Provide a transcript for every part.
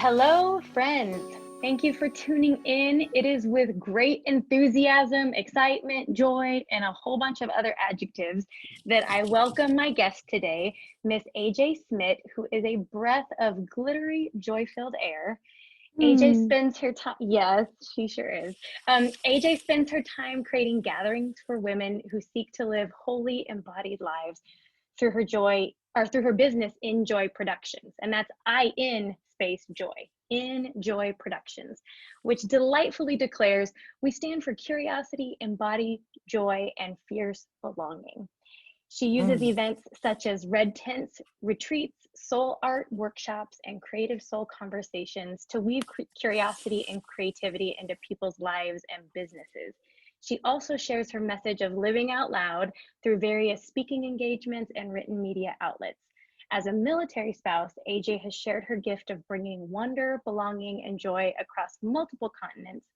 Hello, friends. Thank you for tuning in. It is with great enthusiasm, excitement, joy, and a whole bunch of other adjectives that I welcome my guest today, Miss AJ Smit, who is a breath of glittery, joy-filled air. AJ spends her time, yes, she sure is. AJ spends her time creating gatherings for women who seek to live wholly embodied lives through her joy, or through her business In Joy Productions. And that's in space joy, In Joy Productions, which delightfully declares we stand for curiosity, embody joy, and fierce belonging. She uses events such as red tents, retreats, soul art workshops, and creative soul conversations to weave curiosity and creativity into people's lives and businesses. She also shares her message of living out loud through various speaking engagements and written media outlets. As a military spouse, AJ has shared her gift of bringing wonder, belonging, and joy across multiple continents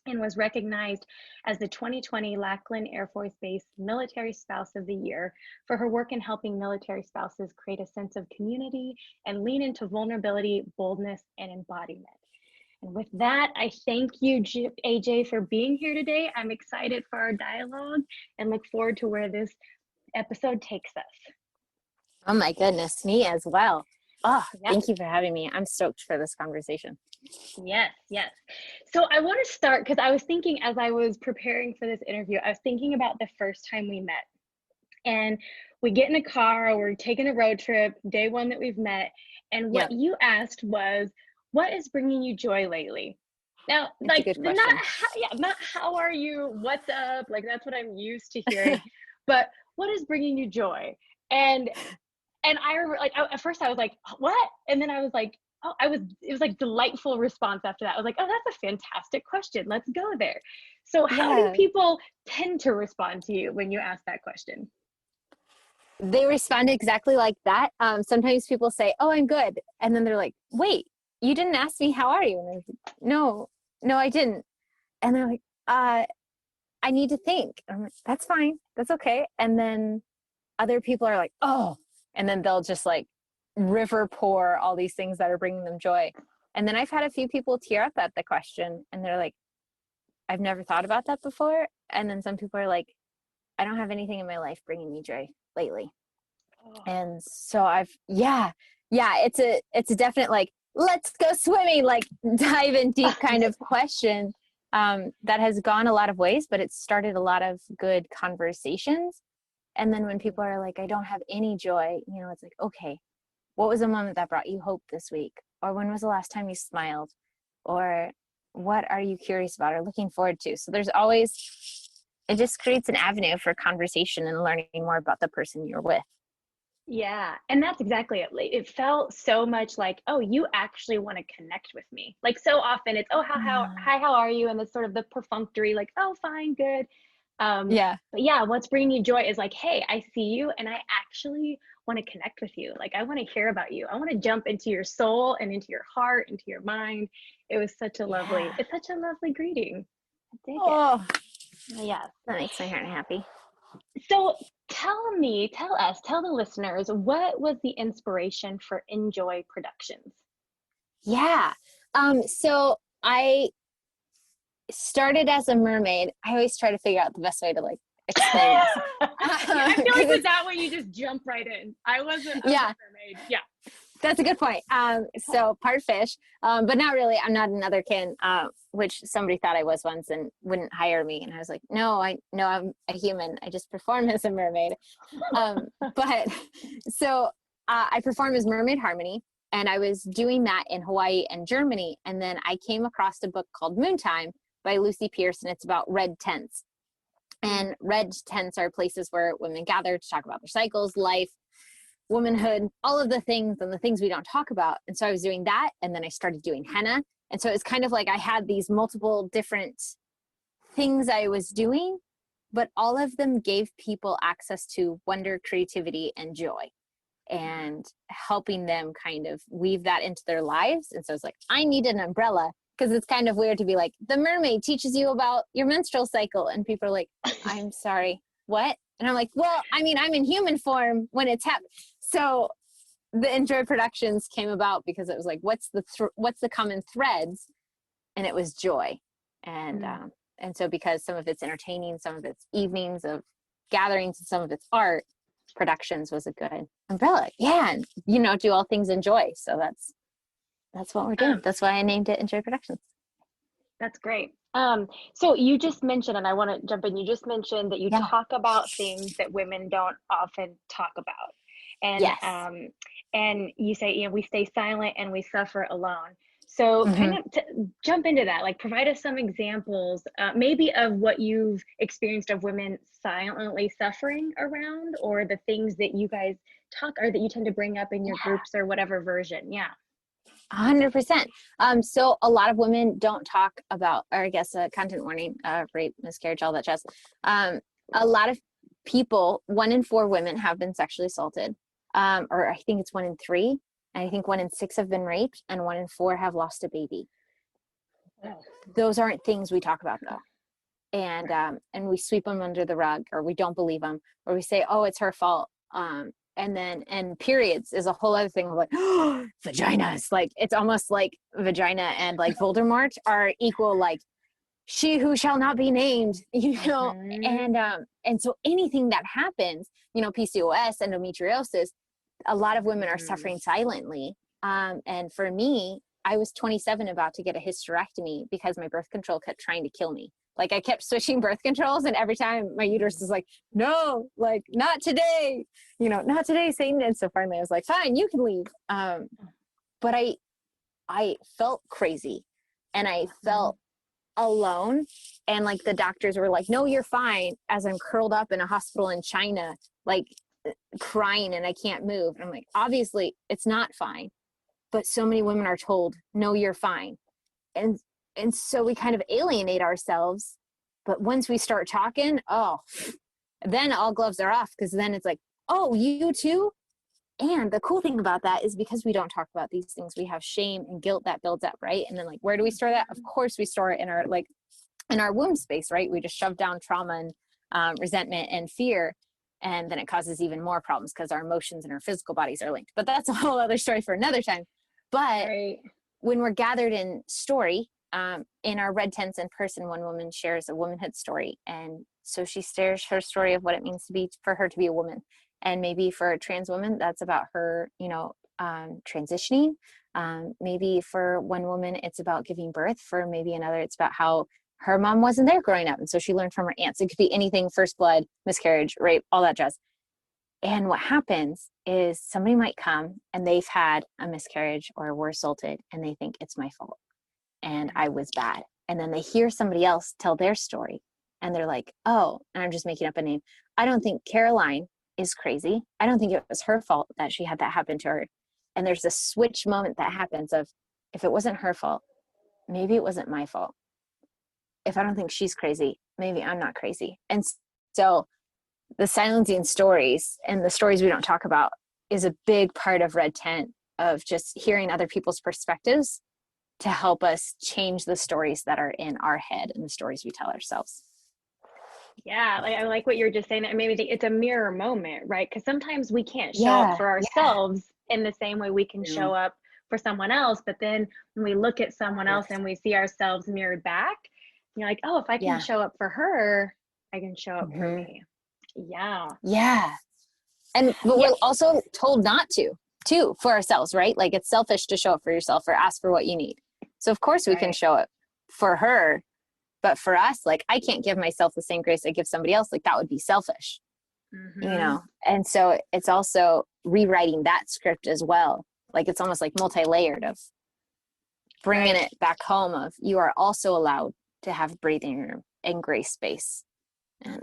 and was recognized as the 2020 Lackland Air Force Base Military Spouse of the Year for her work in helping military spouses create a sense of community and lean into vulnerability, boldness, and embodiment. And with that, I thank you, AJ, for being here today. I'm excited for our dialogue and look forward to where this episode takes us. Oh my goodness, me as well. Oh, Yeah. Thank you for having me. I'm stoked for this conversation. Yes. So I want to start because I was thinking as I was preparing for this interview, I was thinking about the first time we met. And we get in a car, we're taking a road trip, day one that we've met. And what you asked was, what is bringing you joy lately? Now, That's a good question. not how are you, what's up? Like, that's what I'm used to hearing. But what is bringing you joy? And I remember, like, at first I was like, what? And then I was like, it was like delightful response after that. I was like, oh, that's a fantastic question. Let's go there. So how do people tend to respond to you when you ask that question? They respond exactly like that. Sometimes people say, oh, I'm good. And then they're like, wait, you didn't ask me, how are you? And I was like, no, I didn't. And they're like, I need to think. I'm like, that's fine. That's okay. And then other people are like, oh, and then they'll just like river pour all these things that are bringing them joy. And then I've had a few people tear up at the question and they're like, I've never thought about that before. And then some people are like, I don't have anything in my life bringing me joy lately. And so it's a definite, like, let's go swimming, like dive in deep kind of question that has gone a lot of ways, but it's started a lot of good conversations. And then when people are like, I don't have any joy, it's like, okay, what was a moment that brought you hope this week? Or when was the last time you smiled? Or what are you curious about or looking forward to? So there's always, it just creates an avenue for conversation and learning more about the person you're with. Yeah. And that's exactly it. It felt so much like, oh, you actually want to connect with me. Like so often it's, oh, hi, how are you? And it's sort of the perfunctory, like, oh, fine, good. But yeah, what's bringing you joy is like, hey, I see you and I actually want to connect with you. Like, I want to hear about you. I want to jump into your soul and into your heart, into your mind. It was such a lovely, it's such a lovely greeting. I dig it. Yeah. That makes my heart happy. So tell the listeners, what was the inspiration for In Joy Productions? Yeah. So I started as a mermaid. I always try to figure out the best way to like explain this. I feel like with that one, you just jump right in. I was a mermaid. Yeah. That's a good point. So part fish, but not really. I'm not an otherkin, which somebody thought I was once and wouldn't hire me. And I was like, no, I'm a human. I just perform as a mermaid. But so I perform as Mermaid Harmony, and I was doing that in Hawaii and Germany. And then I came across a book called Moontime by Lucy Pierce, and it's about red tents. And red tents are places where women gather to talk about their cycles, life, womanhood, all of the things and the things we don't talk about. And so I was doing that. And then I started doing henna. And so it's kind of like I had these multiple different things I was doing, but all of them gave people access to wonder, creativity, and joy, and helping them kind of weave that into their lives. And so it's like, I need an umbrella, because it's kind of weird to be like, the mermaid teaches you about your menstrual cycle. And people are like, I'm sorry, what? And I'm like, well, I mean, I'm in human form when it's happening. So the Enjoy Productions came about because it was like, what's the common threads? And it was joy. And so because some of it's entertaining, some of it's evenings of gatherings, and some of it's art, Productions was a good umbrella. Yeah. And, do all things enjoy. So that's what we're doing. That's why I named it Enjoy Productions. That's great. So you just mentioned, and I want to jump in, you just mentioned that you talk about things that women don't often talk about. And Yes. And you say, we stay silent and we suffer alone. So kind of jump into that, like provide us some examples, maybe of what you've experienced of women silently suffering around, or the things that you guys talk, or that you tend to bring up in your groups, or whatever version. Yeah. 100%. So a lot of women don't talk about, or I guess content warning, rape, miscarriage, all that jazz. A lot of people, 1 in 4 women have been sexually assaulted, or I think it's 1 in 3. And I think 1 in 6 have been raped, and 1 in 4 have lost a baby. Those aren't things we talk about though. And we sweep them under the rug, or we don't believe them, or we say, oh, it's her fault. And periods is a whole other thing. Like, oh, vaginas, like it's almost like vagina and like Voldemort are equal, like she who shall not be named, and so anything that happens, PCOS, endometriosis, a lot of women are suffering silently. And for me, I was 27 about to get a hysterectomy because my birth control kept trying to kill me. Like I kept switching birth controls, and every time my uterus is like, no, like not today, not today, Satan. And so finally I was like, fine, you can leave. But I felt crazy, and I felt alone. And like the doctors were like, no, you're fine, as I'm curled up in a hospital in China, like crying, and I can't move. And I'm like, obviously it's not fine. But so many women are told, no, you're fine. And so we kind of alienate ourselves. But once we start talking, then all gloves are off, because then it's like, oh, you too? And the cool thing about that is, because we don't talk about these things, we have shame and guilt that builds up, right? And then like, where do we store that? Of course we store it in our womb space, right? We just shove down trauma and resentment and fear. And then it causes even more problems, because our emotions and our physical bodies are linked. But that's a whole other story for another time. But when we're gathered in story, in our red tents in person, one woman shares a womanhood story. And so she shares her story of what it means for her to be a woman. And maybe for a trans woman, that's about her, transitioning. Maybe for one woman, it's about giving birth. For maybe another, it's about how her mom wasn't there growing up, and so she learned from her aunts. It could be anything: first blood, miscarriage, rape, all that jazz. And what happens is somebody might come and they've had a miscarriage or were assaulted, and they think it's my fault and I was bad. And then they hear somebody else tell their story, and they're like, oh, and I'm just making up a name, I don't think Caroline is crazy. I don't think it was her fault that she had that happen to her. And there's a switch moment that happens of, if it wasn't her fault, maybe it wasn't my fault. If I don't think she's crazy, maybe I'm not crazy. And so the silencing stories and the stories we don't talk about is a big part of Red Tent, of just hearing other people's perspectives to help us change the stories that are in our head and the stories we tell ourselves. Yeah, like I like what you're just saying. I maybe think it's a mirror moment, right? Because sometimes we can't show up for ourselves in the same way we can show up for someone else. But then when we look at someone else and we see ourselves mirrored back, you're like, oh, if I can show up for her, I can show up for me. Yeah. And but we're also told not to too, for ourselves, right? Like it's selfish to show up for yourself or ask for what you need. So of course we can show up for her, but for us, like I can't give myself the same grace I give somebody else. Like that would be selfish, And so it's also rewriting that script as well. Like it's almost like multi-layered of bringing it back home of, you are also allowed to have breathing room and grace space. And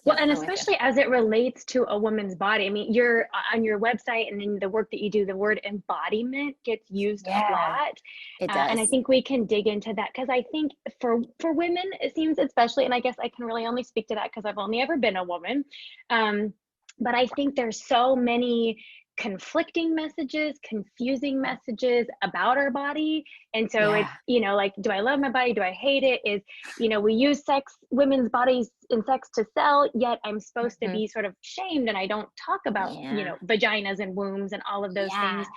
well, and especially as it relates to a woman's body. I mean, you're on your website, and in the work that you do, the word embodiment gets used a lot. It does. And I think we can dig into that, because I think for women, it seems, especially, and I guess I can really only speak to that because I've only ever been a woman. But I think there's so many conflicting messages, confusing messages about our body. And so Yeah. it's, like, do I love my body? Do I hate it? Is, we use women's bodies in sex to sell, yet I'm supposed to Mhm. be sort of shamed and I don't talk about, Yeah. vaginas and wombs and all of those Yeah. things.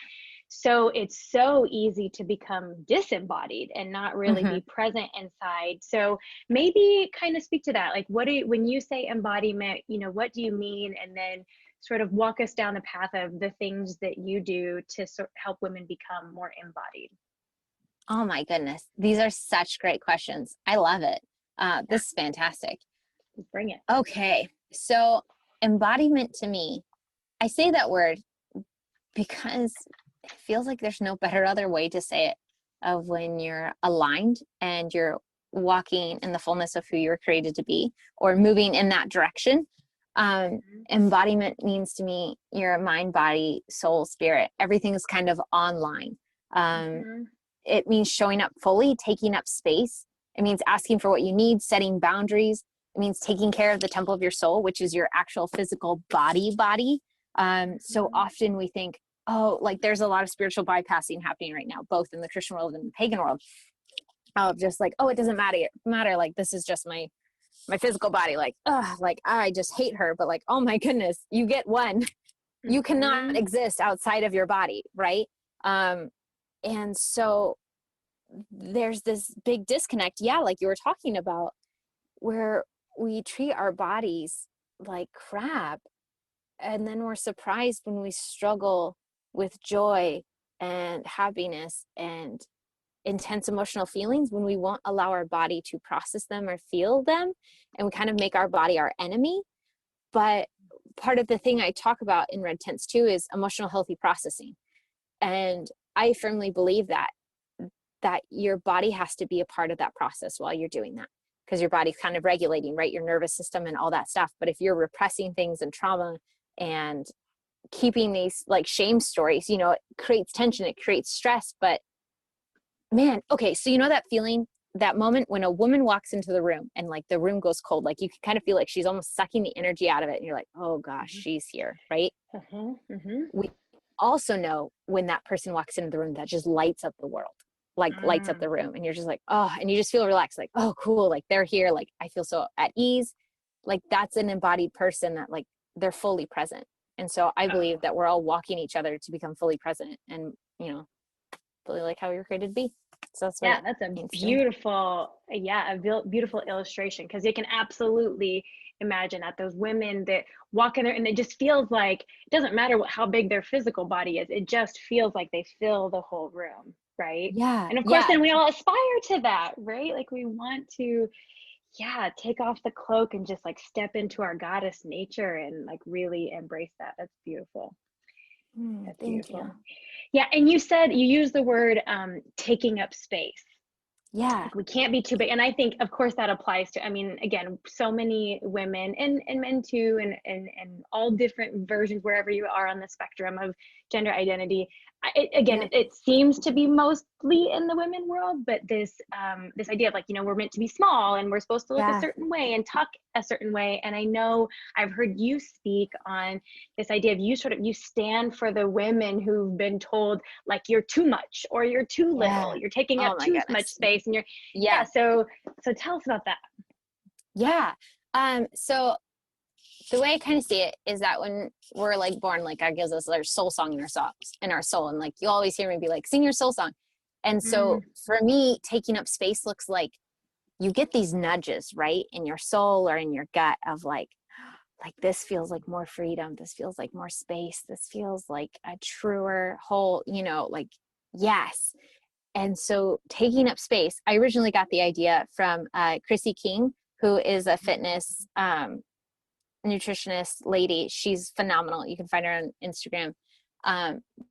So it's so easy to become disembodied and not really Mhm. be present inside. So maybe kind of speak to that. Like, when you say embodiment, what do you mean? And then sort of walk us down the path of the things that you do to help women become more embodied. Oh my goodness. These are such great questions. I love it. This is fantastic. Bring it. Okay. So embodiment to me, I say that word because it feels like there's no better other way to say it, of when you're aligned and you're walking in the fullness of who you were created to be, or moving in that direction. Embodiment means to me your mind, body, soul, spirit, everything is kind of online. Mm-hmm. It means showing up fully, taking up space. It means asking for what you need, setting boundaries. It means taking care of the temple of your soul, which is your actual physical body. So often we think, oh, like there's a lot of spiritual bypassing happening right now, both in the Christian world and the pagan world, of just like, oh, it doesn't matter. Like, this is just my physical body. Like, like I just hate her. But like, oh my goodness, you get one. You cannot exist outside of your body, right? And so there's this big disconnect, yeah, like you were talking about, where we treat our bodies like crap, and then we're surprised when we struggle with joy and happiness and intense emotional feelings, when we won't allow our body to process them or feel them, and we kind of make our body our enemy. But part of the thing I talk about in Red Tents too is emotional healthy processing. And I firmly believe that your body has to be a part of that process while you're doing that, because your body's kind of regulating, right, your nervous system and all that stuff. But if you're repressing things and trauma and keeping these like shame stories, it creates tension, it creates stress. But man, okay, so that feeling, that moment when a woman walks into the room and like the room goes cold, like you can kind of feel like she's almost sucking the energy out of it, and you're like, oh gosh, she's here, right? We also know when that person walks into the room, that just lights up the world, like lights up the room, and you're just like, oh, and you just feel relaxed, like, oh cool, like they're here, like I feel so at ease. Like that's an embodied person, that like they're fully present. And so I believe that we're all walking each other to become fully present and fully like how you're created to be. So that's what That's a means to me. beautiful, beautiful illustration, because you can absolutely imagine that those women that walk in there and it just feels like it doesn't matter how big their physical body is, it just feels like they fill the whole room, right? Yeah, And of course, yeah, then we all aspire to that, right? Like we want to, take off the cloak and just like step into our goddess nature and like really embrace that. That's beautiful. That's thank you. beautiful. Yeah, and you said you used the word taking up space. Yeah, Like we can't be too big. And I think, of course, that applies to, I mean, again, so many women and men too, and all different versions wherever you are on the spectrum of gender identity. yeah, It seems to be mostly in the women world, but this idea of like, we're meant to be small and we're supposed to look a yeah, certain way and talk a certain way. And I know I've heard you speak on this idea of you stand for the women who've been told like you're too much or you're too yeah. little, you're taking up Oh my too much goodness. space, and Yeah, so tell us about that. yeah. So the way I kind of see it is that when we're like born, like God gives us our soul song in our songs, in our soul, and like you always hear me be like, sing your soul song. And so for me, taking up space looks like you get these nudges, right, in your soul or in your gut of like this feels like more freedom, this feels like more space, this feels like a truer whole, like yes. And so taking up space, I originally got the idea from Chrissy King, who is a fitness nutritionist lady. She's phenomenal. You can find her on Instagram.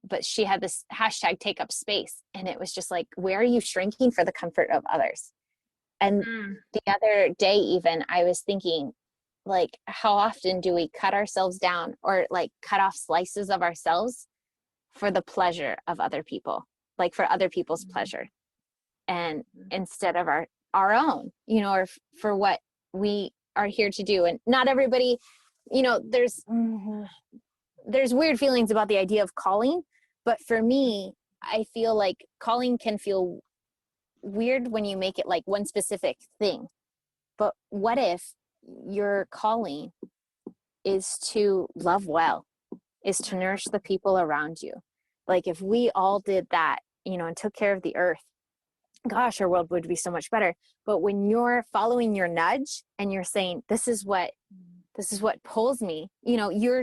But she had this hashtag take up space. And it was just like, where are you shrinking for the comfort of others? And the other day, even, I was thinking, like, how often do we cut ourselves down or like cut off slices of ourselves for the pleasure of other people, like for other people's pleasure, and instead of our own, or for what we are here to do. And not everybody, there's there's weird feelings about the idea of calling, but for me, I feel like calling can feel weird when you make it like one specific thing. But what if your calling is to love well, is to nourish the people around you? Like if we all did that, and took care of the earth, gosh, our world would be so much better. But when you're following your nudge and you're saying, this is what pulls me, you're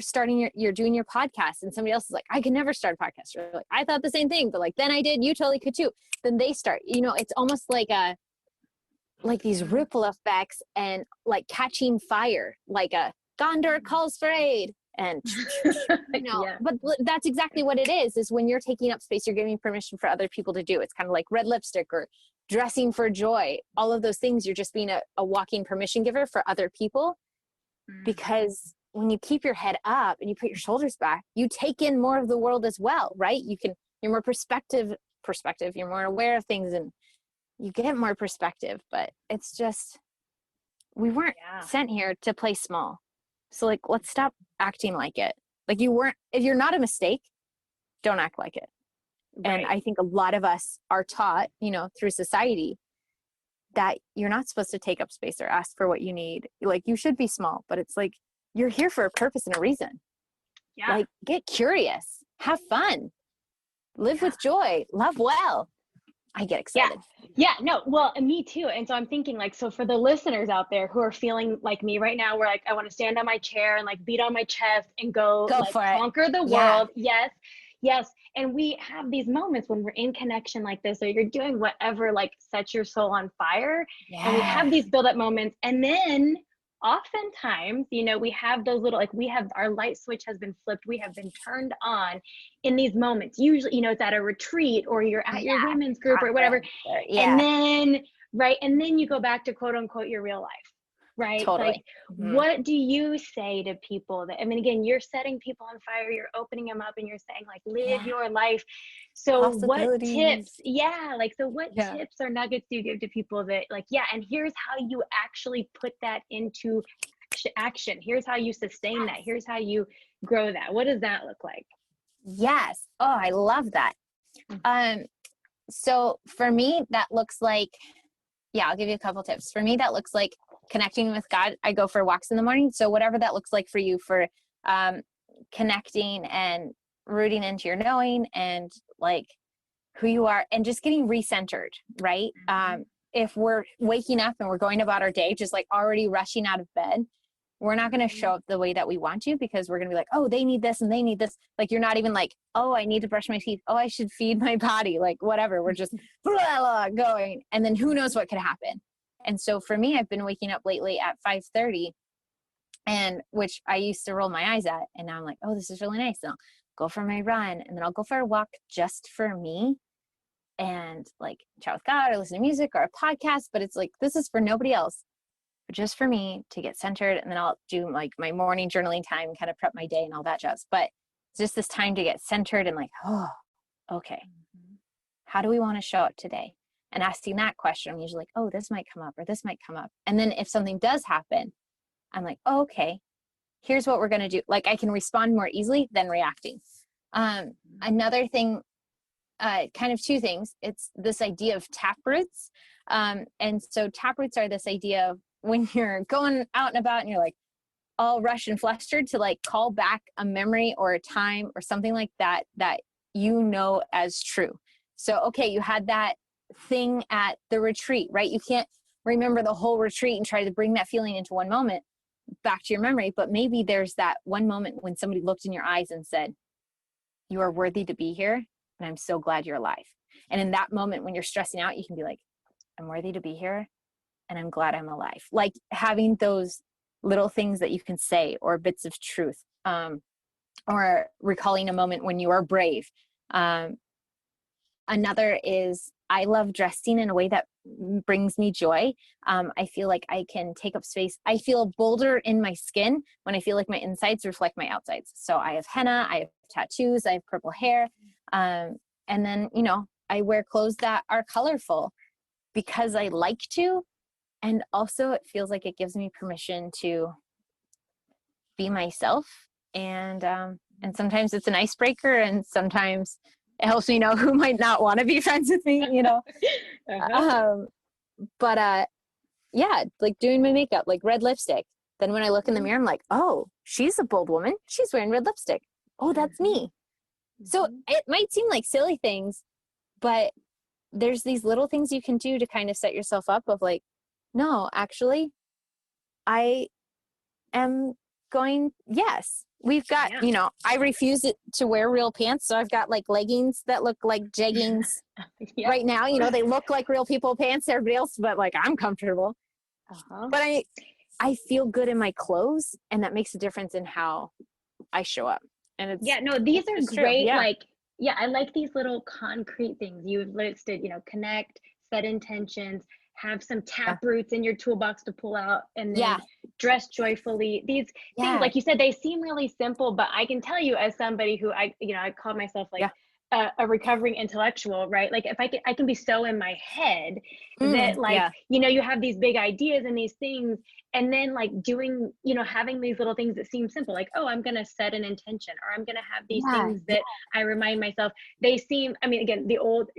doing your podcast and somebody else is like, I could never start a podcast. Or like, I thought the same thing, but like, then I did, you totally could too. Then they start, it's almost like these ripple effects and like catching fire, like a Gondor calls for aid. And Yeah. but that's exactly what it is when you're taking up space, you're giving permission for other people to do. It's kind of like red lipstick or dressing for joy, all of those things. You're just being a walking permission giver for other people, because when you keep your head up and you put your shoulders back, you take in more of the world as well, right? You're more perspective, you're more aware of things and you get more perspective. But it's just, we weren't sent here to play small. So like, let's stop acting like it. Like if you're not a mistake, don't act like it. Right. And I think a lot of us are taught, through society, that you're not supposed to take up space or ask for what you need. Like you should be small, but it's like, you're here for a purpose and a reason. Yeah. Like get curious, have fun, live with joy, love well. I get excited. Yeah, no, well, and me too. And so I'm thinking like, so for the listeners out there who are feeling like me right now, where like, I want to stand on my chair and like beat on my chest and go like conquer the world. Yes. Yes. And we have these moments when we're in connection like this, or you're doing whatever, like sets your soul on fire. And we have these build up moments. And then oftentimes, we have those little, like our light switch has been flipped. We have been turned on in these moments. Usually, it's at a retreat or you're at your women's group or whatever. And then, and then you go back to quote unquote your real life. Right? Totally. Like, what do you say to people that, again, you're setting people on fire, you're opening them up and you're saying like, live your life. So what tips, what tips or nuggets do you give to people that like, and here's how you actually put that into action. Here's how you sustain that. Here's how you grow that. What does that look like? Yes. Oh, I love that. So for me, that looks like, I'll give you a couple tips. For me, that looks like connecting with God. I go for walks in the morning. So whatever that looks like for you, for connecting and rooting into your knowing and like who you are and just getting recentered, right? If we're waking up and we're going about our day, just like already rushing out of bed, we're not going to show up the way that we want to, because we're going to be like, oh, they need this and they need this. Like, you're not even like, oh, I need to brush my teeth. Oh, I should feed my body. Like whatever. We're just blah, blah, going. And then who knows what could happen. And so for me, I've been waking up lately at 5:30, and which I used to roll my eyes at. And now I'm like, oh, this is really nice. And I'll go for my run, and then I'll go for a walk just for me and like chat with God or listen to music or a podcast. But it's like, this is for nobody else, but just for me to get centered. And then I'll do like my morning journaling time, kind of prep my day and all that jazz. But it's just this time to get centered and like, oh, okay, how do we want to show up today? And asking that question, I'm usually like, oh, this might come up or this might come up. And then if something does happen, I'm like, oh, okay, here's what we're going to do. Like I can respond more easily than reacting. Another thing, kind of two things. It's this idea of tap roots. And so tap roots are this idea of when you're going out and about and you're like all rushed and flustered, to like call back a memory or a time or something like that, that as true. So, okay, you had that thing at the retreat, right? You can't remember the whole retreat and try to bring that feeling into one moment back to your memory, but maybe there's that one moment when somebody looked in your eyes and said, you are worthy to be here, and I'm so glad you're alive. And in that moment when you're stressing out, you can be like, I'm worthy to be here, and I'm glad I'm alive. Like having those little things that you can say, or bits of truth, or recalling a moment when you are brave. Another is, I love dressing in a way that brings me joy. I feel like I can take up space. I feel bolder in my skin when I feel like my insides reflect my outsides. So I have henna, I have tattoos, I have purple hair. And then, I wear clothes that are colorful because I like to. And also it feels like it gives me permission to be myself and And sometimes it's an icebreaker, and sometimes it helps me know who might not want to be friends with me, you know? Uh-huh. But yeah, like doing my makeup, like red lipstick. Then when I look in the mirror, I'm like, oh, she's a bold woman. She's wearing red lipstick. Oh, that's me. So Mhm. it might seem like silly things, but there's these little things you can do to kind of set yourself up of like, no, actually, I am going, yes. We've got, Yeah. you know, I refuse to wear real pants. So I've got like leggings that look like jeggings Yep. right now. You know, they look like real people pants, everybody else, but like I'm comfortable. Uh-huh. But I feel good in my clothes, and that makes a difference in how I show up. And Yeah, no, these it's are just true. great. Yeah. Like, yeah, I like these little concrete things. You've listed, connect, set intentions, have some Yeah. tap roots in your toolbox to pull out, and Yeah. then dress joyfully. These things, Yeah. like you said, they seem really simple, but I can tell you as somebody who I call myself like Yeah. a recovering intellectual, right? Like if I can be so in my head that like, Yeah. you have these big ideas and these things, and then like doing, having these little things that seem simple, like, oh, I'm going to set an intention, or I'm going to have these Yeah. things that I remind myself. They seem, I mean, again, the old,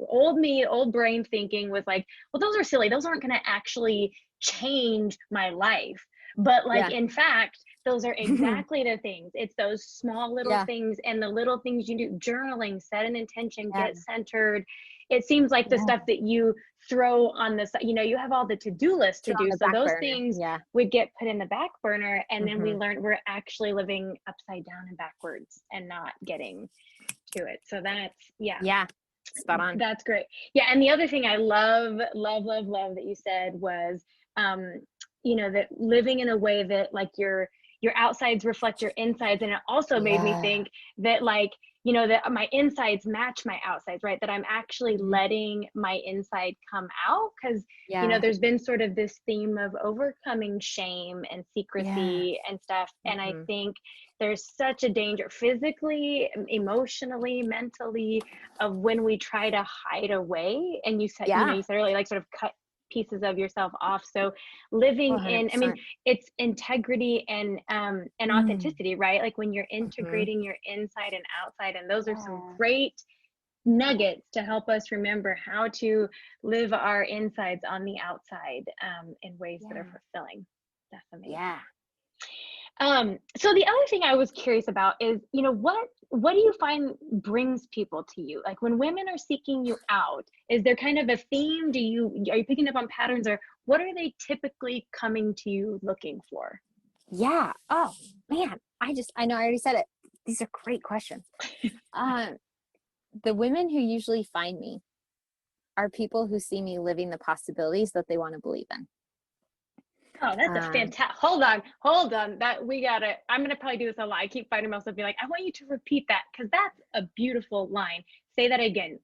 old me, old brain thinking was like, well, those are silly, those aren't going to actually change my life. But like Yeah. in fact, those are exactly the things. It's those small little Yeah. things, and the little things you do: journaling, set an intention, Yeah. get centered. It seems like the Yeah. stuff that you throw on the side, you have all the to-do list to Throw on do, the so back those burner. things Yeah. would get put in the back burner, and then we Hmm. learn we're actually living upside down and backwards and not getting to it. So that's, yeah, Yeah. Spot on. that's great. Yeah, and the other thing I love that you said was, um, that living in a way that like your outsides reflect your insides, and it also made me Yeah. think that like, that my insides match my outsides, right? That I'm actually Mhm. letting my inside come out, because Yeah. there's been sort of this theme of overcoming shame and Yeah. secrecy and stuff, and I Hmm. think there's such a danger physically, emotionally, mentally, of when we try to hide away. And you said, Yeah. you said earlier, like sort of cut pieces of yourself off. So living in, I mean, 100%. it's integrity and Mm. authenticity, right? Like when you're Hmm. integrating your inside and outside, and those are some Yeah. great nuggets to help us remember how to live our insides on the outside, in ways that are Yeah. fulfilling. That's amazing. Yeah. So the other thing I was curious about is, what do you find brings people to you? Like when women are seeking you out, is there kind of a theme? Are you picking up on patterns, or what are they typically coming to you looking for? Yeah. Oh man. I know I already said it. These are great questions. Um, the women who usually find me are people who see me living the possibilities that they want to believe in. Oh, that's a Um, fantastic. Hold on. That we gotta. I'm gonna probably do this a lot. I keep finding myself being like, I want you to repeat that, because that's a beautiful line. Say that again.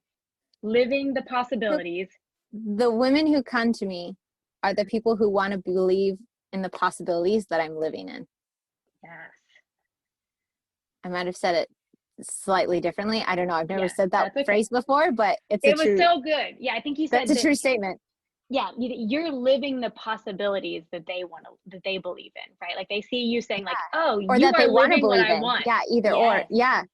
Living the possibilities. the women who come to me are the people who want to believe in the possibilities that I'm living in. Yes. I might have said it slightly differently. I don't know. I've never Yeah, said that that's okay. phrase before, but It was so good. Yeah, I think you that's said a that. true statement. Yeah, you're living the possibilities that they believe in, right? Like they see you saying like, oh, Or you that they are want to living what believe I in. want. Yeah, either or. Yes. Yeah.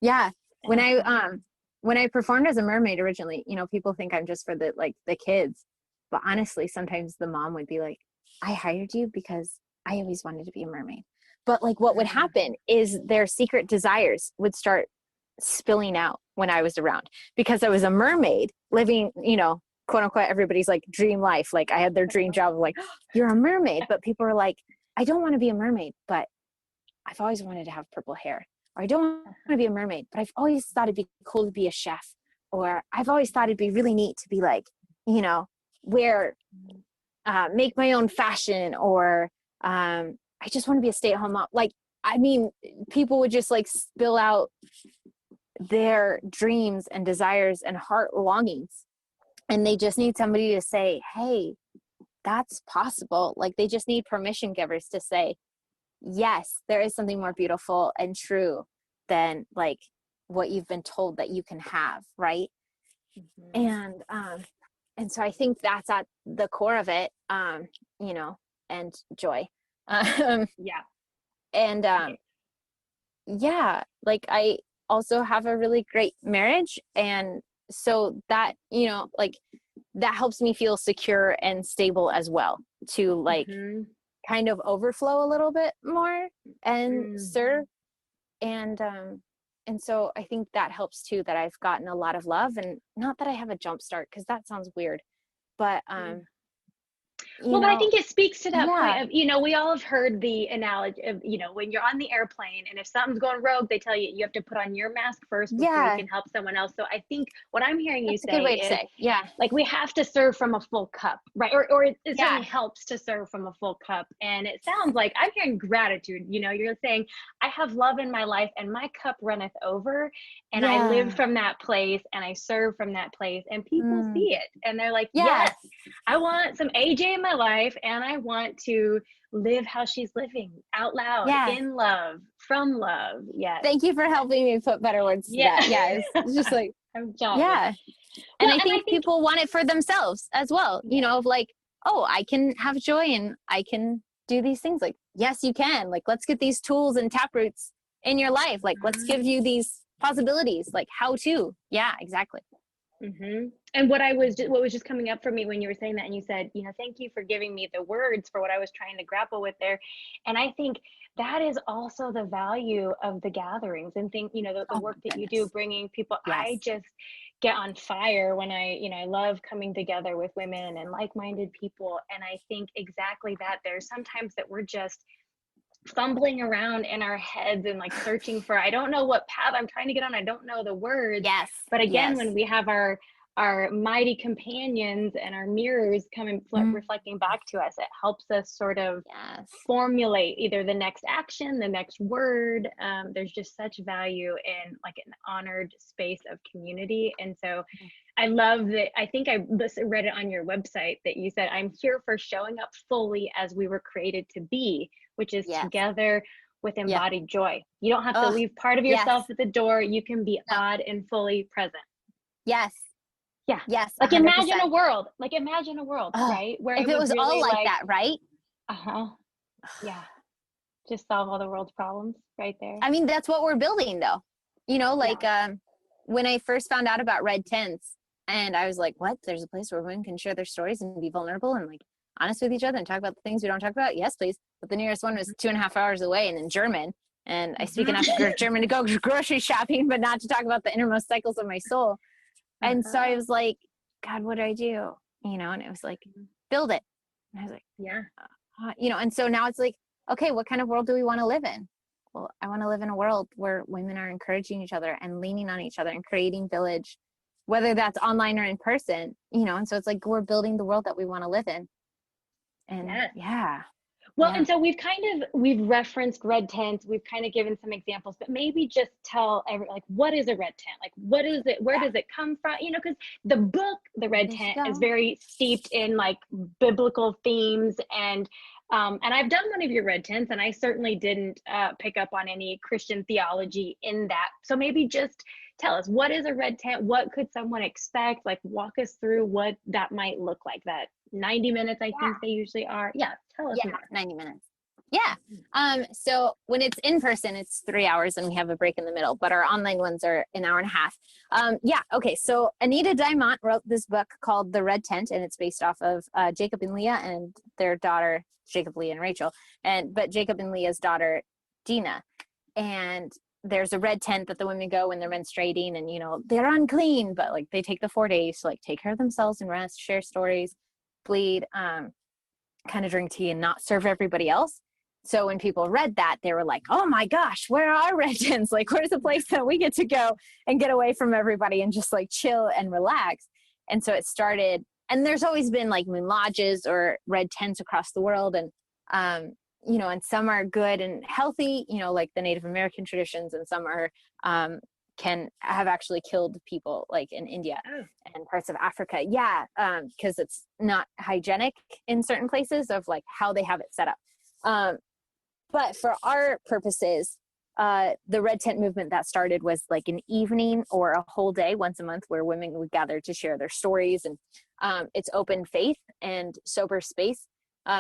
Yeah. When I Uh-huh. when I performed as a mermaid originally, people think I'm just for the kids. But honestly, sometimes the mom would be like, I hired you because I always wanted to be a mermaid. But like what would happen is their secret desires would start spilling out when I was around, because I was a mermaid living, quote unquote, everybody's like dream life. Like I had their dream job of like, oh, you're a mermaid. But people are like, I don't want to be a mermaid, but I've always wanted to have purple hair. Or I don't want to be a mermaid, but I've always thought it'd be cool to be a chef. Or I've always thought it'd be really neat to be like, wear, make my own fashion. Or I just want to be a stay-at-home mom. Like, I mean, people would just like spill out their dreams and desires and heart longings. And they just need somebody to say, hey, that's possible. Like they just need permission givers to say, yes, there is something more beautiful and true than like what you've been told that you can have, right? Mhm. And so I think that's at the core of it, you know, and joy. Um, Yeah. and Okay. yeah, like I also have a really great marriage. And so that, like that helps me feel secure and stable as well, to like Mm-hmm. kind of overflow a little bit more and Mm. serve. And so I think that helps too, that I've gotten a lot of love, and not that I have a jump start, because that sounds weird, but you Well, but I know, think it speaks to that point yeah, of, we all have heard the analogy of, when you're on the airplane and if something's going rogue, they tell you you have to put on your mask first before you yeah, can help someone else. So I think what I'm hearing you that's a good say way to is say. Yeah, like we have to serve from a full cup, right? Or it yeah, certainly helps to serve from a full cup. And it sounds like I'm hearing gratitude. You're saying, I have love in my life and my cup runneth over. And I live yeah, from that place and I serve from that place. And people mm, see it and they're like, yes, yes, I want some AJ in my life and I want to live how she's living out loud, yes. in love, from love. Yes. Thank you for helping me put better words to Yeah. that. Yeah, it's just like, I'm jealous. yeah. And Well, I and I think think, people want it for themselves as well, yeah. of like, oh, I can have joy and I can do these things. Like, yes, you can. Like, let's get these tools and taproots in your life. Like, let's give you these possibilities, like how to. Yeah, exactly. And what was just coming up for me when you were saying that, and you said, thank you for giving me the words for what I was trying to grapple with there. And I think that is also the value of the gatherings and think, the Oh my work that you do, goodness. bringing people. I Yes. just get on fire when I love coming together with women and like-minded people. And I think exactly that. There's sometimes that we're just fumbling around in our heads and like searching for, I don't know what path I'm trying to get on, I don't know the words. Yes. But again, when Yes. we have our mighty companions and our mirrors coming Mm, reflecting back to us, it helps us sort of yes. formulate either the next action, the next word. There's just such value in like an honored space of community. And so I love that. I think I read it on your website that you said, I'm here for showing up fully as we were created to be, which is Yes. together with Yep. embodied joy. You don't have to Oh, leave part of yourself yes. at the door. You can be No. odd and fully present. Yes. Yeah. Yes. Like imagine 100%. a world, Oh, right? Where if it it was was all really like like, that, right? uh-huh, yeah, just solve all the world's problems right there. I mean, that's what we're building though. Yeah. Like when I first found out about red tents, and I was like, what? There's a place where women can share their stories and be vulnerable and like honest with each other and talk about the things we don't talk about? Yes, please. But the nearest one was 2.5 hours away and in German. And I speak enough Mm-hmm. German to go grocery shopping, but not to talk about the innermost cycles of my soul. And so I Uh-huh. was like, God, what do I do? And it was like, build it. And I was like, Yeah. and so now it's like, okay, what kind of world do we want to live in? Well, I want to live in a world where women are encouraging each other and leaning on each other and creating village, whether that's online or in person, and so it's like we're building the world that we want to live in. And Yes. yeah, Well, yeah, and so we've referenced red tents, we've kind of given some examples, but maybe just tell like what is a red tent? Like what is it? Where yeah, does it come from? Because the book, The Red there you Tent, is go. very steeped in like biblical themes and I've done one of your red tents and I certainly didn't pick up on any Christian theology in that. So maybe just tell us, what is a red tent? What could someone expect? Like walk us through what that might look like. That 90 minutes, I think they usually are. Yeah, tell us Yeah, more. 90 minutes. Yeah. So when it's in person, it's 3 hours and we have a break in the middle, but our online ones are an hour and a half. Yeah. Okay. So Anita Diamant wrote this book called The Red Tent, and it's based off of Jacob and Leah and their daughter, Jacob, Leah, and Rachel. But Jacob and Leah's daughter, Dina. And there's a red tent that the women go when they're menstruating, and they're unclean, but like they take the 4 days to like take care of themselves and rest, share stories, bleed, kind of drink tea and not serve everybody else. So when people read that, they were like, oh my gosh, where are red tents? Like, where's the place that we get to go and get away from everybody and just like chill and relax? And so it started, and there's always been like moon lodges or red tents across the world. And, and some are good and healthy, like the Native American traditions, and some are, can have actually killed people, like in India Oh. and parts of Africa. Yeah, because it's not hygienic in certain places of like how they have it set up. But for our purposes, the red tent movement that started was like an evening or a whole day once a month where women would gather to share their stories. And it's open faith and sober space.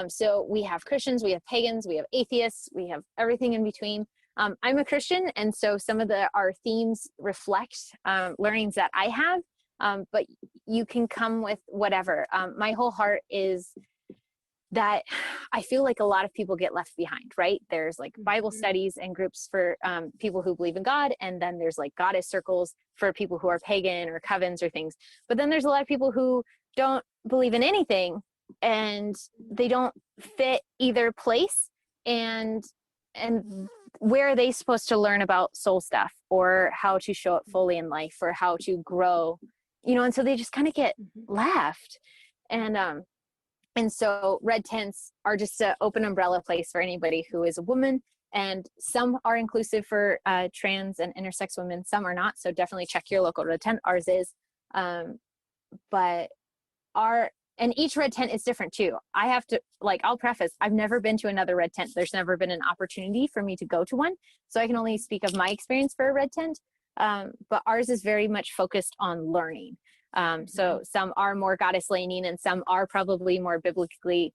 So we have Christians, we have pagans, we have atheists, we have everything in between. I'm a Christian, and so some of our themes reflect learnings that I have, but you can come with whatever. My whole heart is that I feel like a lot of people get left behind, right? There's like Bible studies and groups for people who believe in God. And then there's like goddess circles for people who are pagan or covens or things. But then there's a lot of people who don't believe in anything and they don't fit either place. And where are they supposed to learn about soul stuff or how to show up fully in life or how to grow, and so they just kind of get left. And so red tents are just an open umbrella place for anybody who is a woman. And some are inclusive for trans and intersex women. Some are not. So definitely check your local red tent. Ours is. But and each red tent is different too. I have to, I'll preface, I've never been to another red tent. There's never been an opportunity for me to go to one. So I can only speak of my experience for a red tent. But ours is very much focused on learning. So some are more goddess leaning and some are probably more biblically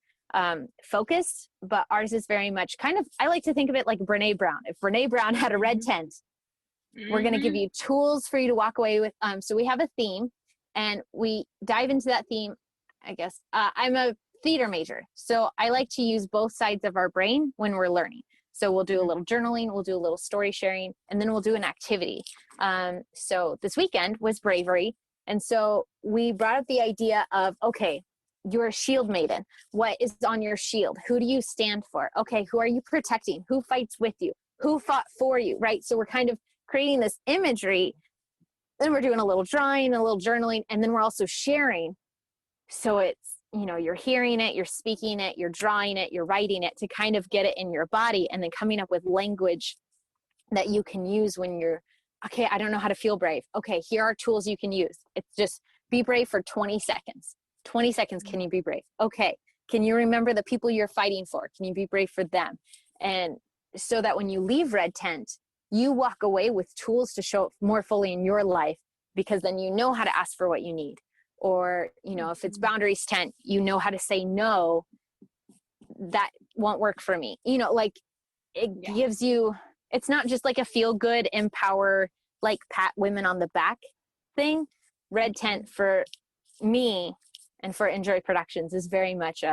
focused, but ours is very much I like to think of it like Brene Brown. If Brene Brown had a red tent, we're going to give you tools for you to walk away with. So we have a theme and we dive into that theme. I guess I'm a theater major, so I like to use both sides of our brain when we're learning. So we'll do a little journaling, we'll do a little story sharing, and then we'll do an activity. So this weekend was bravery. And so we brought up the idea of, okay, you're a shield maiden. What is on your shield? Who do you stand for? Okay, who are you protecting? Who fights with you? Who fought for you, right? So we're kind of creating this imagery. Then we're doing a little drawing, a little journaling, and then we're also sharing. So it's, you're hearing it, you're speaking it, you're drawing it, you're writing it to kind of get it in your body, and then coming up with language that you can use when you're, okay, I don't know how to feel brave. Okay, here are tools you can use. It's just be brave for 20 seconds. 20 seconds, can you be brave? Okay, can you remember the people you're fighting for? Can you be brave for them? And so that when you leave Red Tent, you walk away with tools to show up more fully in your life, because then you know how to ask for what you need. Or, if it's boundaries tent, you know how to say, no, that won't work for me. It gives you, it's not just like a feel good, empower, pat women on the back thing. Red Tent for me and for Enjoy Productions is very much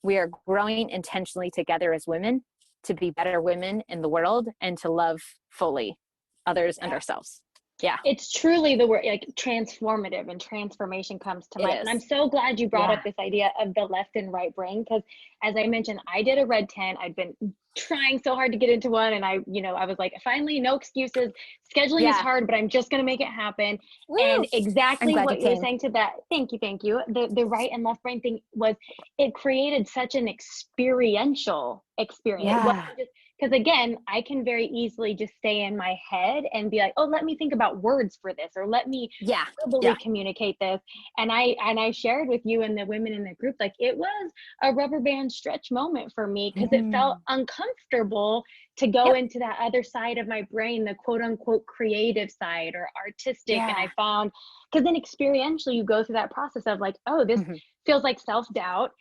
we are growing intentionally together as women to be better women in the world and to love fully others and ourselves. Yeah. It's truly the word, transformative, and transformation comes to mind. And I'm so glad you brought up this idea of the left and right brain, because as I mentioned, I did a red tent. I'd been trying so hard to get into one, and I was like, finally, no excuses. Scheduling is hard, but I'm just going to make it happen. Woo! And exactly what you're saying to that. Thank you. The right and left brain thing was, it created such an experiential experience. Yeah. It wasn't just, because again, I can very easily just stay in my head and be like, oh, let me think about words for this, or let me verbally communicate this. And I shared with you and the women in the group, it was a rubber band stretch moment for me, because it felt uncomfortable to go into that other side of my brain, the quote unquote creative side or artistic. And I found, because then experientially you go through that process of oh, this feels like self-doubt.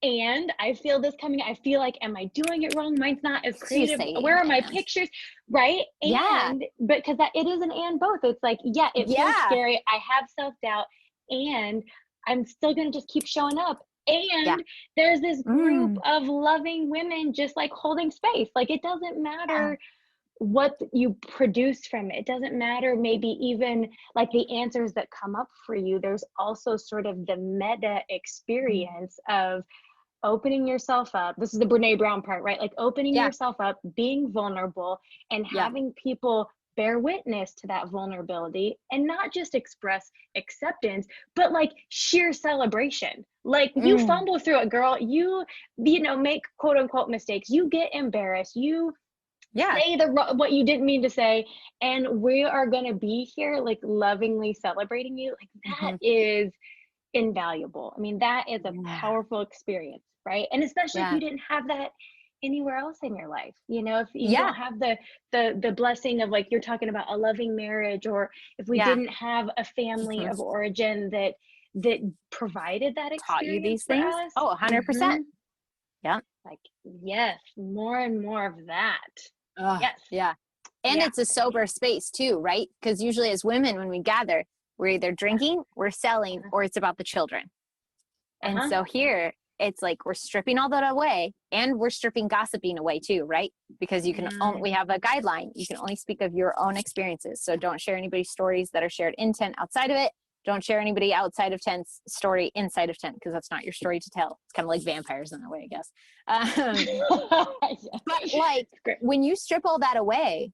And I feel this coming. I feel like, am I doing it wrong? Mine's not as creative. Where are my pictures? Right. And because it is an and both. It's it feels scary. I have self-doubt, and I'm still going to just keep showing up. And there's this group of loving women just holding space. It doesn't matter what you produce from it. It doesn't matter maybe even the answers that come up for you. There's also sort of the meta experience of opening yourself up. This is the Brene Brown part, right? Opening yourself up, being vulnerable, and having people bear witness to that vulnerability, and not just express acceptance, but sheer celebration. You fumble through it, girl. You make quote unquote mistakes. You get embarrassed. You say what you didn't mean to say, and we are going to be here lovingly celebrating you. That is invaluable. I mean, that is a powerful experience, right? And especially if you didn't have that anywhere else in your life, if you don't have the blessing of you're talking about a loving marriage, or if we didn't have a family of origin that provided that experience, taught you these for things. us. 100%. Yeah. Like, yes, more and more of that. Yes. Yeah. And Yeah. it's a sober space too, right? Because usually as women, when we gather, we're either drinking, we're selling, or it's about the children. And Uh-huh. so here it's like we're stripping all that away, and we're stripping gossiping away too, right? Because you can only, we have a guideline. You can only speak of your own experiences. So don't share anybody's stories that are shared in tent outside of it. Don't share anybody outside of tent's story inside of tent, because that's not your story to tell. It's kind of like vampires in that way, I guess. But like when you strip all that away,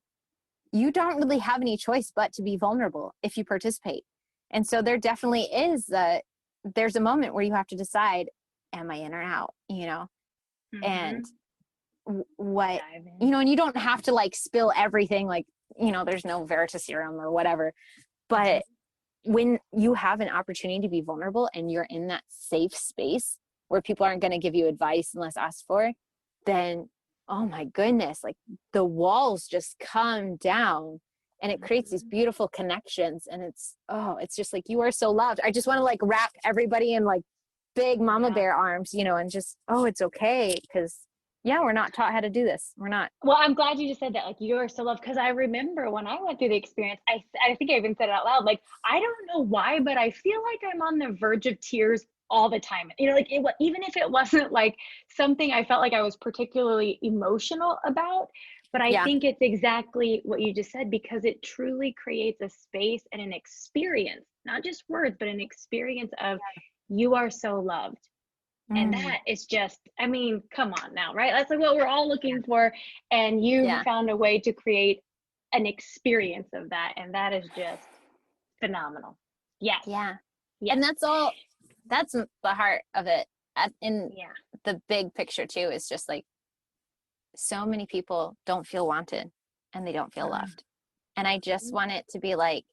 you don't really have any choice but to be vulnerable if you participate. And so there definitely is there's a moment where you have to decide, am I in or out, you know? And what, you know, and you don't have to like spill everything, like, you know, there's no Veritaserum or whatever. But when you have an opportunity to be vulnerable and you're in that safe space where people aren't going to give you advice unless asked for, then, oh my goodness, like the walls just come down and it creates these beautiful connections. And it's just like, you are so loved. I just want to like wrap everybody in like big mama bear arms, you know, and just, oh, it's okay. Cause yeah, we're not taught how to do this. We're not. Well, I'm glad you just said that. Like, you are so loved. Because I remember when I went through the experience, I think I even said it out loud. Like, I don't know why, but I feel like I'm on the verge of tears all the time. You know, like even if it wasn't like something I felt like I was particularly emotional about, but I think it's exactly what you just said, because it truly creates a space and an experience, not just words, but an experience of you are so loved. And that is just, I mean, come on now, right? That's like what we're all looking for. And you found a way to create an experience of that. And that is just phenomenal. Yes. Yeah. And that's the heart of it. In the big picture too, is just like, so many people don't feel wanted and they don't feel loved. And I just want it to be like,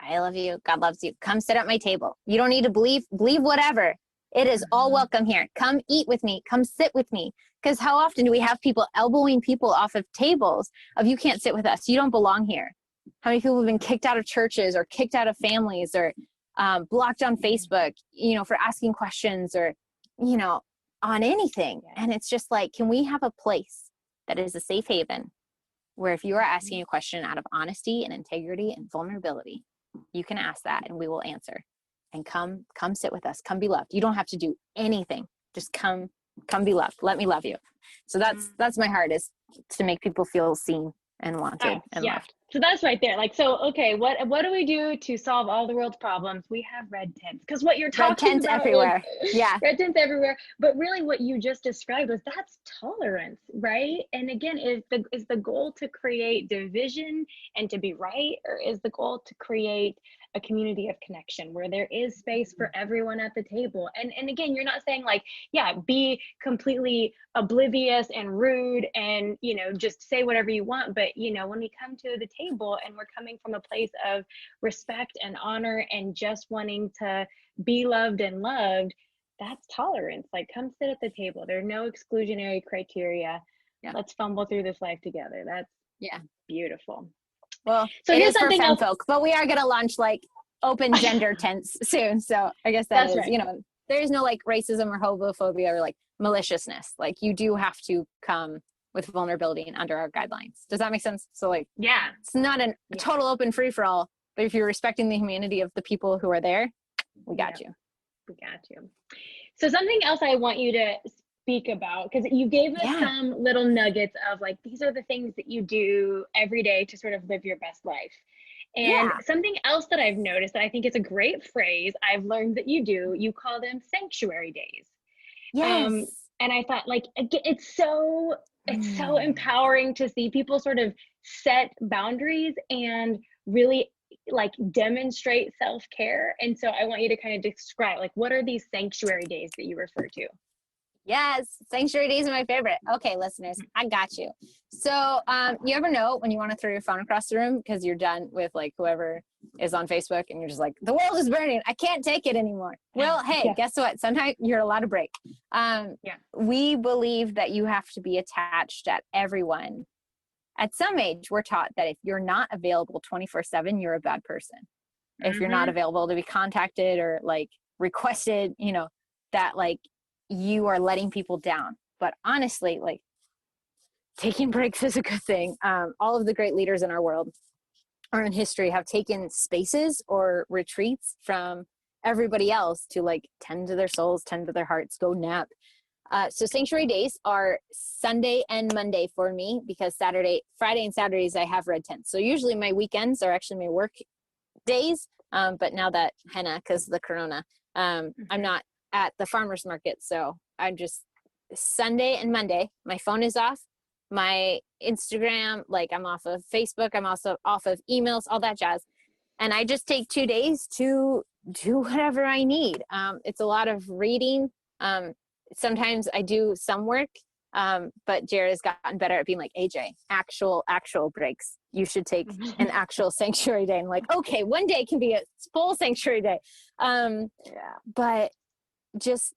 I love you. God loves you. Come sit at my table. You don't need to believe whatever. It is all welcome here. Come eat with me. Come sit with me. Because how often do we have people elbowing people off of tables of, you can't sit with us, you don't belong here? How many people have been kicked out of churches or kicked out of families or blocked on Facebook, you know, for asking questions or, you know, on anything. And it's just like, can we have a place that is a safe haven where if you are asking a question out of honesty and integrity and vulnerability, you can ask that and we will answer. And come sit with us. Come be loved. You don't have to do anything. Just come be loved. Let me love you. So that's my heart, is to make people feel seen and wanted and loved. So that's right there. Like, so, okay, what do we do to solve all the world's problems? We have red tents. Because what you're talking about everywhere. Red tents everywhere. But really what you just described was, that's tolerance, right? And again, is the goal to create division and to be right? Or is the goal to create a community of connection where there is space for everyone at the table? And again, you're not saying like, be completely oblivious and rude and, you know, just say whatever you want. But, you know, when we come to the table and we're coming from a place of respect and honor and just wanting to be loved and loved, that's tolerance. Like, come sit at the table. There are no exclusionary criteria. Let's fumble through this life together. That's beautiful. Well, so it here's is for something else. folk, but we are going to launch like open gender tents soon. So I guess that's right. You know, there is no like racism or homophobia or like maliciousness. Like, you do have to come with vulnerability and under our guidelines. Does that make sense? So like, it's not a total open free for all, but if you're respecting the humanity of the people who are there, we got you. We got you. So something else I want you to speak about, because you gave us some little nuggets of like, these are the things that you do every day to sort of live your best life. And something else that I've noticed that I think is a great phrase I've learned that you do, you call them sanctuary days. Yes. And I thought, like, it's so empowering to see people sort of set boundaries and really like demonstrate self-care. And so I want you to kind of describe, like, what are these sanctuary days that you refer to? Yes, sanctuary days are my favorite. Okay, listeners, I got you. So you ever know when you want to throw your phone across the room because you're done with like whoever is on Facebook and you're just like, the world is burning, I can't take it anymore. Well, hey, guess what? Sometimes you're allowed to break. We believe that you have to be attached at everyone. At some age, we're taught that if you're not available 24/7, you're a bad person. If you're not available to be contacted or like requested, you know, that like you are letting people down. But honestly, like, taking breaks is a good thing. All of the great leaders in our world or in history have taken spaces or retreats from everybody else to like tend to their souls, tend to their hearts, go nap. So sanctuary days are Sunday and Monday for me, because Friday and Saturdays I have red tents. So usually my weekends are actually my work days. But now that henna, because of the corona, I'm not at the farmer's market. So I'm just Sunday and Monday, my phone is off. My Instagram, like, I'm off of Facebook. I'm also off of emails, all that jazz. And I just take 2 days to do whatever I need. It's a lot of reading. Sometimes I do some work, but Jared has gotten better at being like, AJ, actual breaks. You should take an actual sanctuary day. And I'm like, okay, one day can be a full sanctuary day. But just,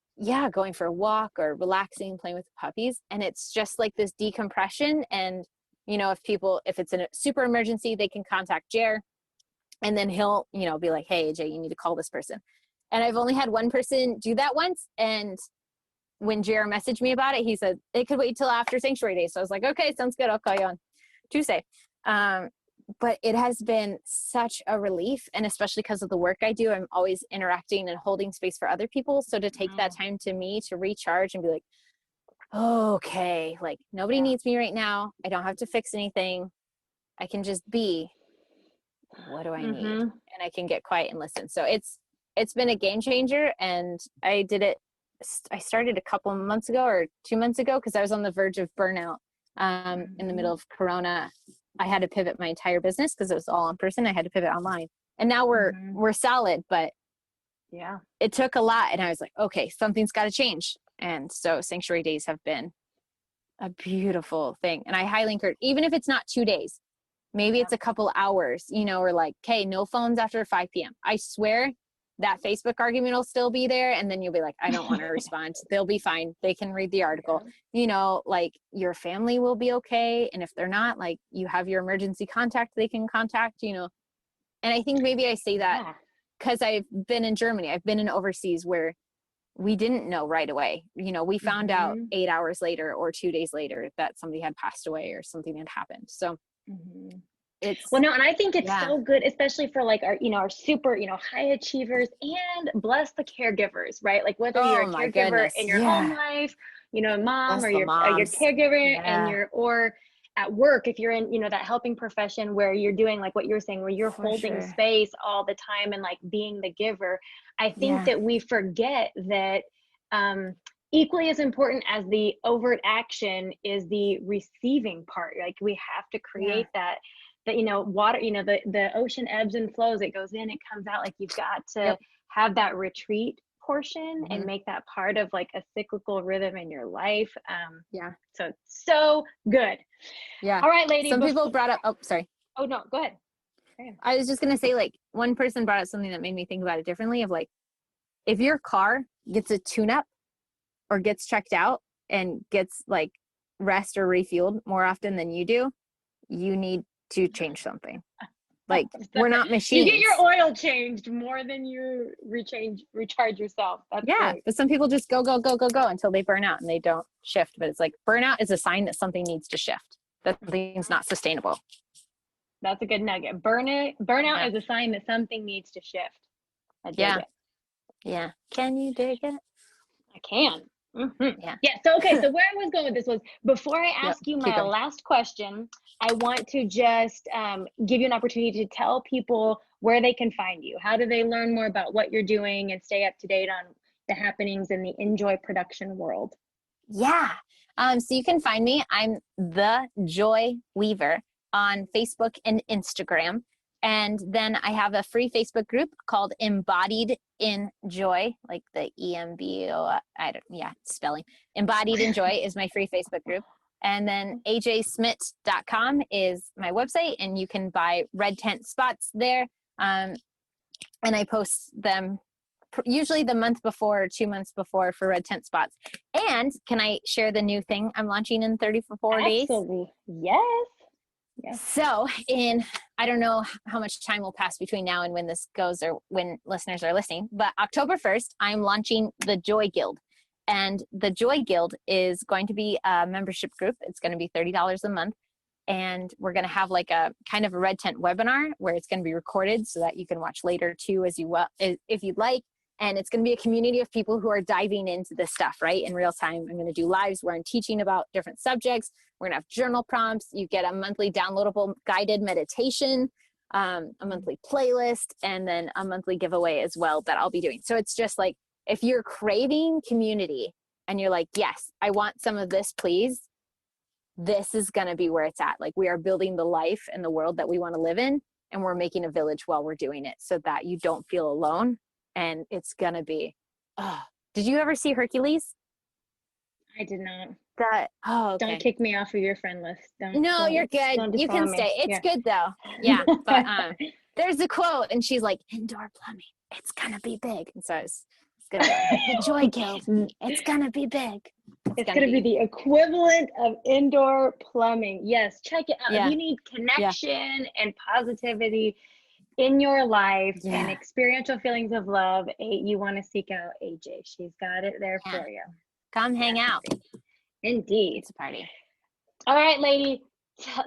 going for a walk or relaxing, playing with the puppies. And it's just like this decompression. And, if it's a super emergency, they can contact Jer, and then he'll, be like, hey, AJ, you need to call this person. And I've only had one person do that once. And when Jer messaged me about it, he said it could wait till after sanctuary day. So I was like, okay, sounds good. I'll call you on Tuesday. But it has been such a relief. And especially because of the work I do, I'm always interacting and holding space for other people. So to take that time to me to recharge and be like, okay, like, nobody needs me right now. I don't have to fix anything. I can just be. What do I need? And I can get quiet and listen. So it's been a game changer. And I started a couple months ago or 2 months ago, because I was on the verge of burnout. In the middle of corona, I had to pivot my entire business because it was all in person. I had to pivot online, and now we're solid, but it took a lot. And I was like, okay, something's got to change. And so sanctuary days have been a beautiful thing. And I highly encourage, even if it's not 2 days, maybe it's a couple hours, or like, okay, no phones after 5 p.m. I swear that Facebook argument will still be there. And then you'll be like, I don't want to respond. They'll be fine. They can read the article, like, your family will be okay. And if they're not, like, you have your emergency contact, they can contact, And I think maybe I say that because I've been in Germany. I've been in overseas where we didn't know right away. We found out 8 hours later or 2 days later that somebody had passed away or something had happened. So and I think it's so good, especially for like our super, high achievers, and bless the caregivers, right? Like, whether you're a caregiver in your home life, mom, or your caregiver and or at work, if you're in, that helping profession where you're doing like what you're saying, where you're holding space all the time and like being the giver. I think that we forget that, equally as important as the overt action is the receiving part. Like, we have to create that water, the ocean ebbs and flows. It goes in, it comes out. Like, you've got to have that retreat portion and make that part of like a cyclical rhythm in your life. So good. All right, lady. Some people brought up, sorry. Oh no, go ahead. I was just going to say, like, one person brought up something that made me think about it differently, of like, if your car gets a tune-up or gets checked out and gets like rest or refueled more often than you do, you need to change something. Like, we're not machines. You get your oil changed more than you recharge yourself. That's great. But some people just go until they burn out and they don't shift. But it's like, burnout is a sign that something needs to shift. That something's not sustainable. That's a good nugget. Burnout is a sign that something needs to shift. I dig it. Yeah. Can you dig it? I can. So okay, so where I was going with this was, before I ask you my last question, I want to just give you an opportunity to tell people where they can find you. How do they learn more about what you're doing and stay up to date on the happenings in the Enjoy production world? So you can find me. I'm the Joy Weaver on Facebook and Instagram. And then I have a free Facebook group called Embodied in Joy, like the EMBO, spelling. Embodied in Joy is my free Facebook group. And then ajsmit.com is my website, and you can buy red tent spots there. And I post them usually the month before or 2 months before for red tent spots. And can I share the new thing I'm launching in 34 days? Absolutely. Yes. So I don't know how much time will pass between now and when this goes or when listeners are listening, but October 1st, I'm launching the Joy Guild. And the Joy Guild is going to be a membership group. It's going to be $30 a month. And we're going to have like a kind of a red tent webinar where it's going to be recorded so that you can watch later too, if you'd like. And it's going to be a community of people who are diving into this stuff, right? In real time. I'm going to do lives where I'm teaching about different subjects. We're going to have journal prompts. You get a monthly downloadable guided meditation, a monthly playlist, and then a monthly giveaway as well that I'll be doing. So it's just like, if you're craving community and you're like, yes, I want some of this, please, this is going to be where it's at. Like, we are building the life and the world that we want to live in, and we're making a village while we're doing it so that you don't feel alone. And it's going to be, did you ever see Hercules? I did not. Okay. Don't kick me off of your friend list. You're good. You can stay. It's good though. Yeah. But there's a quote and she's like, indoor plumbing, it's going to be big. And so it's going to be the Joy Guild. It's going to be big. It's going to be the equivalent of indoor plumbing. Yes. Check it out. Yeah. If you need connection and positivity in your life and experiential feelings of love, you want to seek out AJ. She's got it there for you. Come hang out. Indeed. It's a party. All right, lady.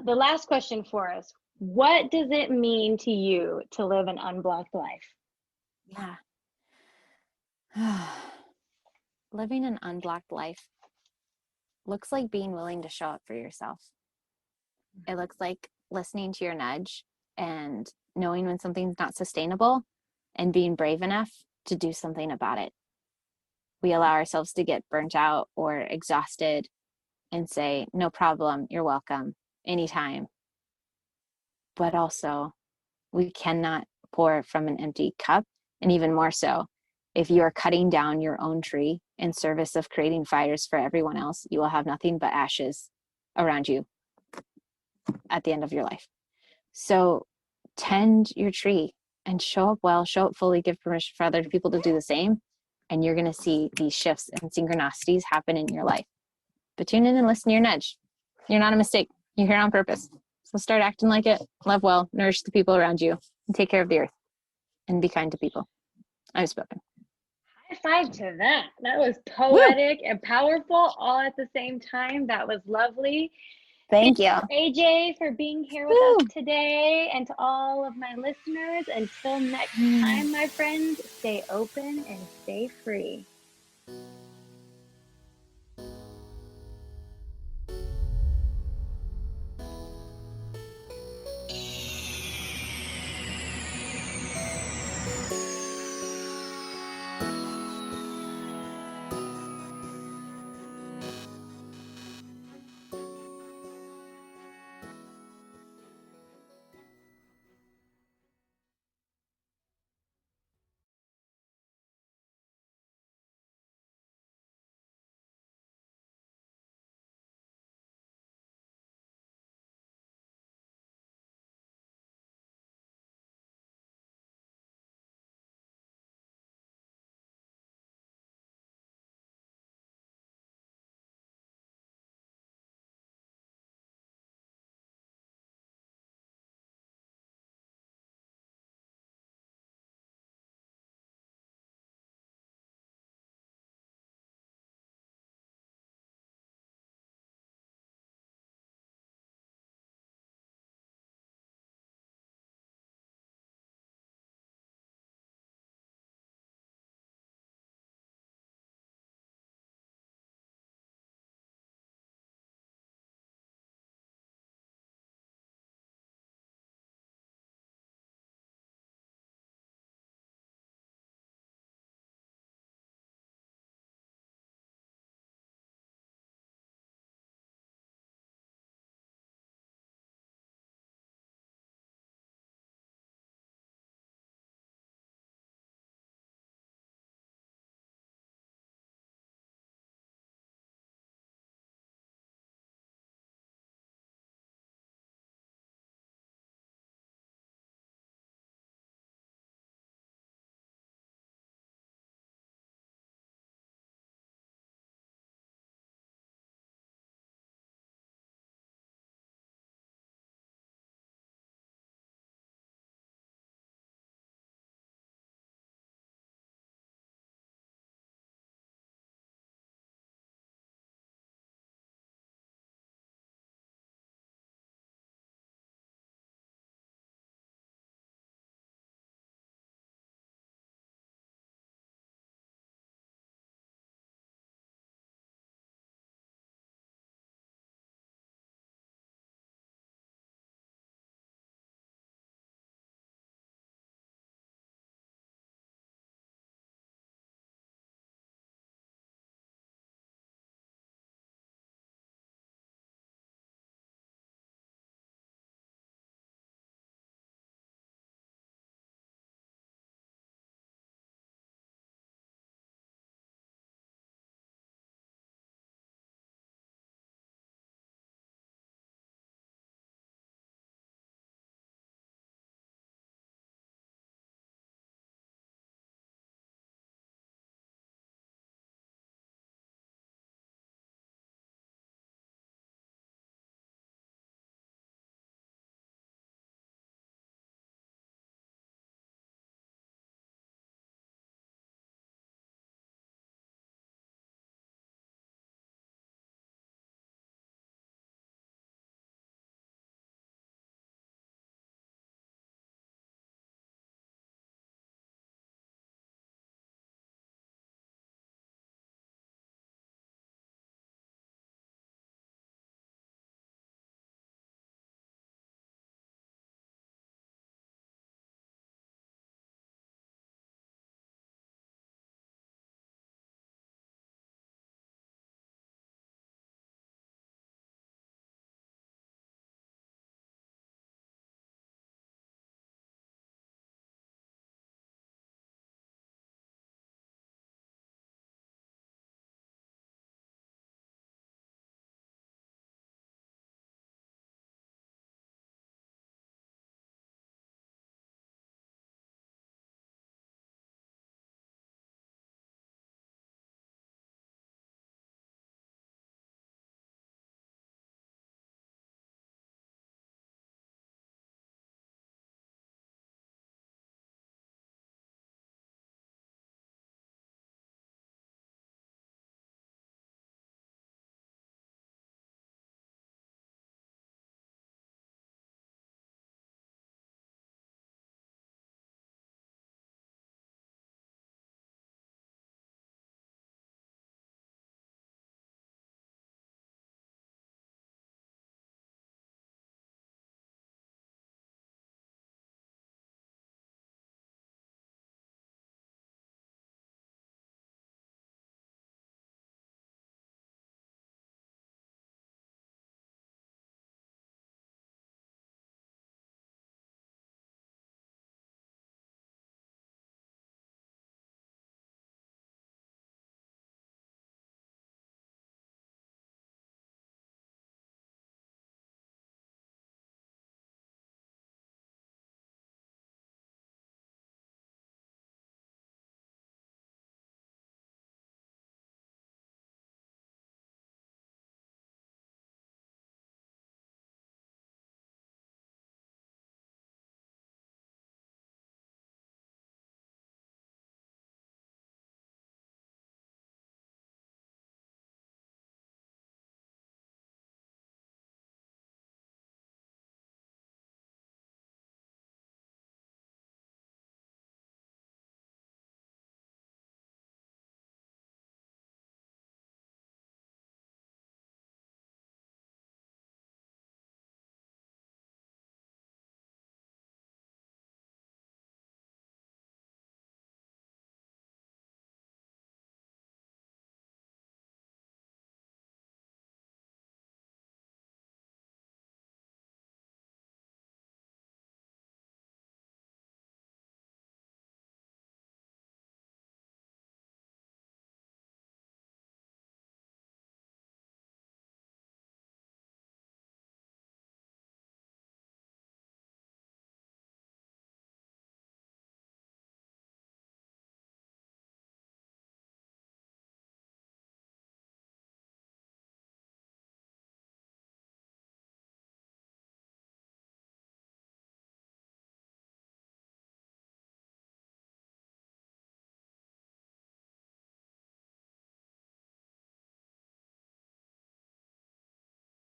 The last question for us. What does it mean to you to live an unblocked life? Yeah. Living an unblocked life looks like being willing to show up for yourself. It looks like listening to your nudge and knowing when something's not sustainable and being brave enough to do something about it. We allow ourselves to get burnt out or exhausted and say, no problem, you're welcome, anytime. But also, we cannot pour from an empty cup. And even more so, if you are cutting down your own tree in service of creating fires for everyone else, you will have nothing but ashes around you at the end of your life. So tend your tree and show up well, show up fully, give permission for other people to do the same. And you're going to see these shifts and synchronicities happen in your life. But tune in and listen to your nudge. You're not a mistake. You're here on purpose. So start acting like it, love well, nourish the people around you, and take care of the earth. And be kind to people. I've spoken. High five to that. That was poetic and powerful all at the same time. That was lovely. Thank you. AJ, for being here with us today, and to all of my listeners. Until next time, my friends, stay open and stay free.